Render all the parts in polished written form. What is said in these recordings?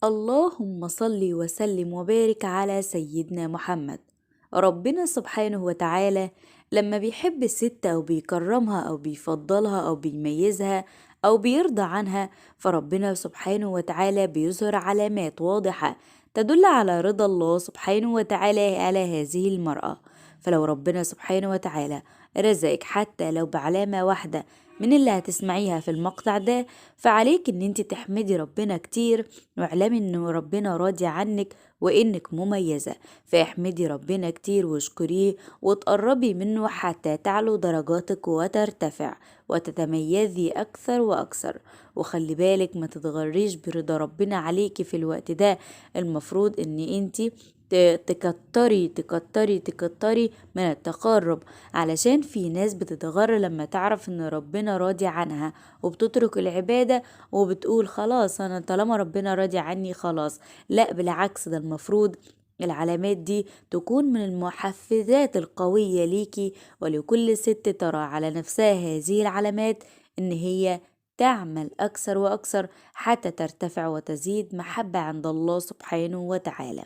اللهم صل وسلم وبارك على سيدنا محمد. ربنا سبحانه وتعالى لما بيحب الست أو بيكرمها أو بيفضلها أو بيميزها أو بيرضى عنها، فربنا سبحانه وتعالى بيظهر علامات واضحة تدل على رضا الله سبحانه وتعالى على هذه المرأة. فلو ربنا سبحانه وتعالى رزقك حتى لو بعلامة واحدة من اللي هتسمعيها في المقطع ده، فعليك ان انت تحمدي ربنا كتير، واعلمي ان ربنا راضي عنك وانك مميزة. فاحمدي ربنا كتير واشكريه وتقربي منه حتى تعلو درجاتك وترتفع وتتميزي اكثر واكثر. وخلي بالك ما تتغريش برضا ربنا عليكي في الوقت ده. المفروض ان انتي تكتري من التقرب، علشان في ناس بتتغر لما تعرف ان ربنا راضي عنها وبتترك العبادة وبتقول خلاص انا طالما ربنا راضي عني خلاص. لا بالعكس، ده المفروض العلامات دي تكون من المحفزات القوية ليكي ولكل ست ترى على نفسها هذه العلامات، ان هي تعمل أكثر وأكثر حتى ترتفع وتزيد محبة عند الله سبحانه وتعالى.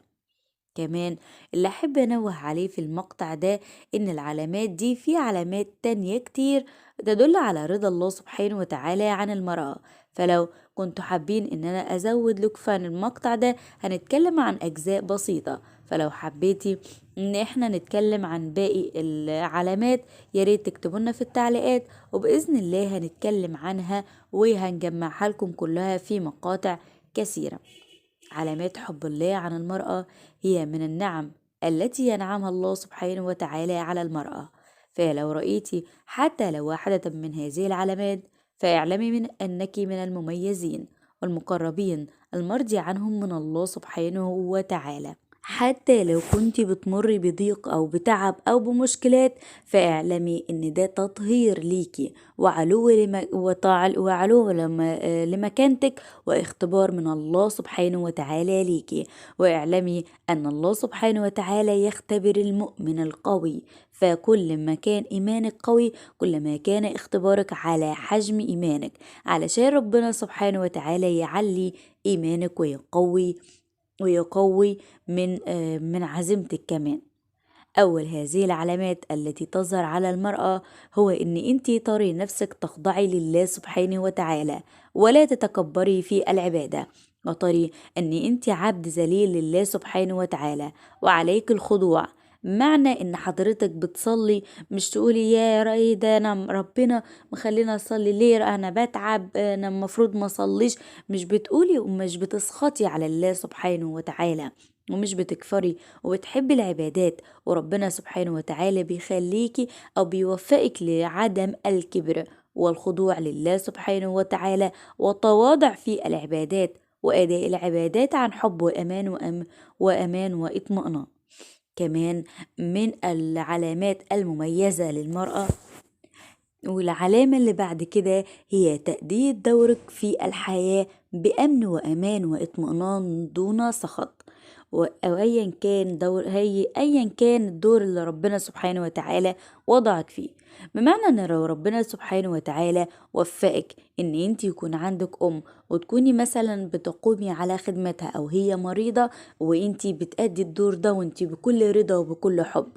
كمان اللي أحب أنوه عليه في المقطع ده إن العلامات دي في علامات تانية كتير تدل على رضا الله سبحانه وتعالى عن المرأة. فلو كنتوا حابين إن أنا أزود لكم عن المقطع ده هنتكلم عن أجزاء بسيطة، فلو حبيتي إن إحنا نتكلم عن باقي العلامات ياريت تكتبولنا في التعليقات، وبإذن الله هنتكلم عنها وهنجمعها لكم كلها في مقاطع كثيرة. علامات حب الله عن المرأة هي من النعم التي ينعمها الله سبحانه وتعالى على المرأة. فلو رأيتي حتى لو واحدة من هذه العلامات فاعلمي من أنك من المميزين والمقربين المرضي عنهم من الله سبحانه وتعالى. حتى لو كنت بتمري بضيق أو بتعب أو بمشكلات، فاعلمي إن ده تطهير ليكي وعلو لمكانتك واختبار من الله سبحانه وتعالى ليكي. واعلمي أن الله سبحانه وتعالى يختبر المؤمن القوي، فكل ما كان إيمانك قوي كل ما كان اختبارك على حجم إيمانك، علشان ربنا سبحانه وتعالى يعلي إيمانك ويقوي من عزيمتك كمان. أول هذه العلامات التي تظهر على المرأة هو إن أنتي تري نفسك تخضعي لله سبحانه وتعالى ولا تتكبري في العبادة، وتري أن أنتي عبد ذليل لله سبحانه وتعالى وعليك الخضوع. معنى ان حضرتك بتصلي مش تقولي يا رأي ده انا ربنا مخلينا اصلي ليه، انا بتعب، انا المفروض ما اصليش. مش بتقولي ومش بتسخطي على الله سبحانه وتعالى ومش بتكفري وبتحبي العبادات، وربنا سبحانه وتعالى بيخليكي أو بيوفقك لعدم الكبر والخضوع لله سبحانه وتعالى والتواضع في العبادات وأداء العبادات عن حب وأمان وإطمئنان. كمان من العلامات المميزة للمرأة والعلامة اللي بعد كده هي تأدية دورك في الحياة بأمن وأمان وإطمئنان دون سخط. أو أيا كان الدور اللي ربنا سبحانه وتعالى وضعك فيه. بمعنى ان لو ربنا سبحانه وتعالى وفقك ان انت يكون عندك وتكوني مثلا بتقومي على خدمتها او هي مريضة وانت بتأدي الدور ده وانت بكل رضا وبكل حب،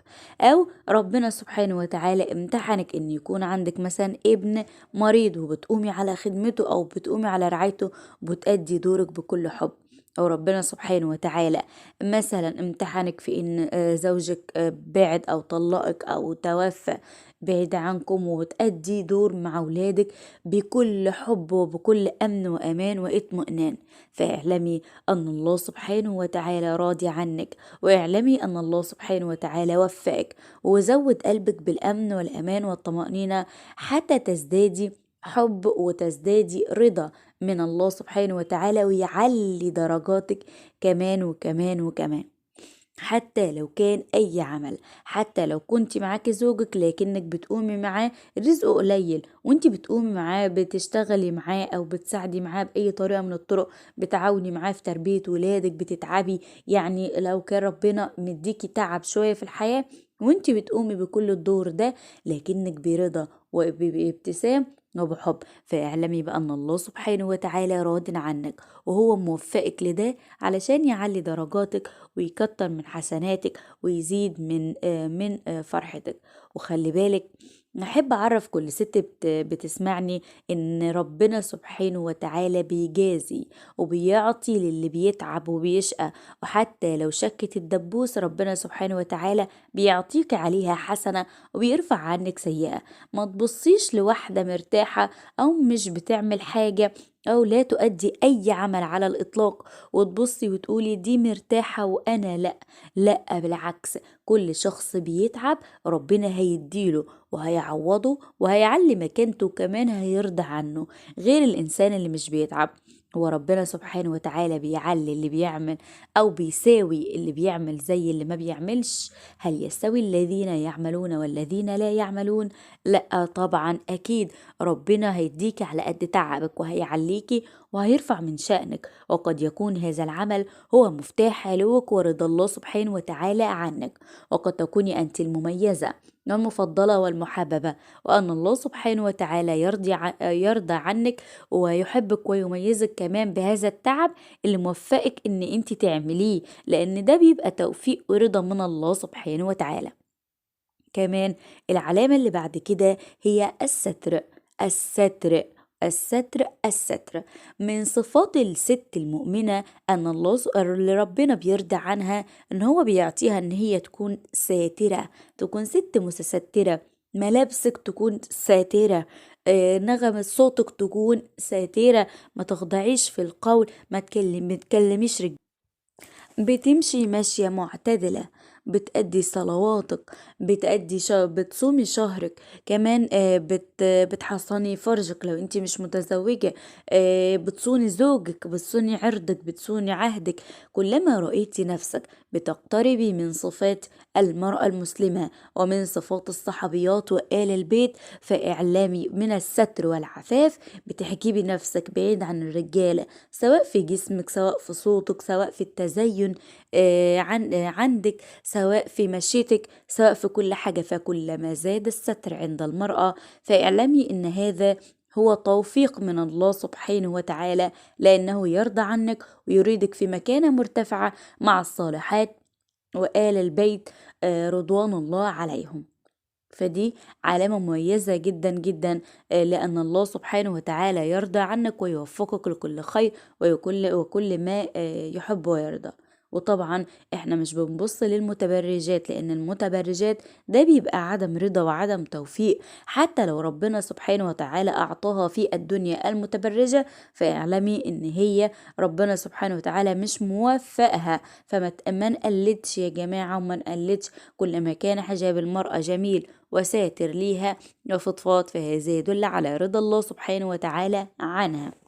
او ربنا سبحانه وتعالى امتحنك ان يكون عندك مثلا ابن مريض وبتقومي على خدمته او بتقومي على رعايته وبتأدي دورك بكل حب، أو ربنا سبحانه وتعالى مثلا امتحانك في إن زوجك بعد أو طلقك أو توفى بعيد عنكم وبتأدي دور مع أولادك بكل حب وبكل أمن وأمان وإطمئنان، فاعلمي أن الله سبحانه وتعالى راضي عنك، واعلمي أن الله سبحانه وتعالى وفقك وزود قلبك بالأمن والأمان والطمأنينة حتى تزدادي حب وتزدادي رضا من الله سبحانه وتعالى ويعلي درجاتك كمان وكمان وكمان. حتى لو كان أي عمل، حتى لو كنت معاكي زوجك لكنك بتقومي معاه رزقه قليل وانت بتقومي معاه بتشتغلي معاه أو بتساعدي معاه بأي طريقة من الطرق، بتعاوني معاه في تربية ولادك، بتتعبي، يعني لو كان ربنا مديكي تعب شوية في الحياة وانت بتقومي بكل الدور ده لكنك برضا وبابتسام، وبحب، فاعلمي بأن الله سبحانه وتعالى راض عنك، وهو موفقك لده علشان يعلي درجاتك ويكتر من حسناتك ويزيد من فرحتك. وخلي بالك، أحب أعرف كل ست بتسمعني إن ربنا سبحانه وتعالى بيجازي وبيعطي للي بيتعب وبيشقى، وحتى لو شكت الدبوس ربنا سبحانه وتعالى بيعطيك عليها حسنة وبيرفع عنك سيئة. ما تبصيش لواحدة مرتاحة أو مش بتعمل حاجة أو لا تؤدي أي عمل على الإطلاق وتبصي وتقولي دي مرتاحة وأنا لأ. لأ، بالعكس، كل شخص بيتعب ربنا هيديله وهيعوضه وهيعلي مكانته، كمان هيرضى عنه. غير الإنسان اللي مش بيتعب، هو ربنا سبحانه وتعالى بيعلي اللي بيعمل أو بيساوي اللي بيعمل زي اللي ما بيعملش. هل يستوي الذين يعملون والذين لا يعملون؟ لأ طبعا، أكيد ربنا هيديك على قد تعبك وهيعليكي وهيرفع من شأنك، وقد يكون هذا العمل هو مفتاح علوك ورضا الله سبحانه وتعالى عنك، وقد تكوني أنت المميزة والمفضلة والمحببة، وأن الله سبحانه وتعالى يرضى عنك ويحبك ويميزك كمان بهذا التعب اللي موفقك إن أنت تعمليه، لأن ده بيبقى توفيق ورضا من الله سبحانه وتعالى. كمان العلامة اللي بعد كده هي الستر. الستر الستر من صفات الست المؤمنة أن الله اللي ربنا بيرضى عنها أن هو بيعطيها أن هي تكون ساترة، تكون ست متسترة، ملابسك تكون ساترة، نغمة صوتك تكون ساترة، ما تخضعيش في القول، ما تكلميش بتمشي ماشية معتدلة، بتأدي صلواتك، بتصومي شهرك، كمان بتحصني فرجك لو انت مش متزوجة، بتصوني زوجك، بتصوني عرضك، بتصوني عهدك. كلما رأيتي نفسك بتقتربي من صفات المرأة المسلمة ومن صفات الصحابيات وآل البيت، فإعلامي من الستر والعفاف بتحجبي نفسك بعيد عن الرجالة، سواء في جسمك، سواء في صوتك، سواء في التزين عندك، سواء في مشيتك، سواء في كل حاجة. فكلما زاد الستر عند المرأة فاعلمي ان هذا هو توفيق من الله سبحانه وتعالى، لأنه يرضى عنك ويريدك في مكانة مرتفعة مع الصالحات وآل البيت رضوان الله عليهم. فدي علامة مميزة جدا جدا، لأن الله سبحانه وتعالى يرضى عنك ويوفقك لكل خير وكل ما يحب ويرضى. وطبعا احنا مش بنبص للمتبرجات، لأن المتبرجات ده بيبقى عدم رضا وعدم توفيق. حتى لو ربنا سبحانه وتعالى أعطاها في الدنيا المتبرجة، فاعلمي إن هي ربنا سبحانه وتعالى مش موفقها. ما نقلدش يا جماعة، وما نقلدش. كل ما كان حجاب المرأة جميل وساتر ليها وفضفاض، فهذا يدل على رضا الله سبحانه وتعالى عنها.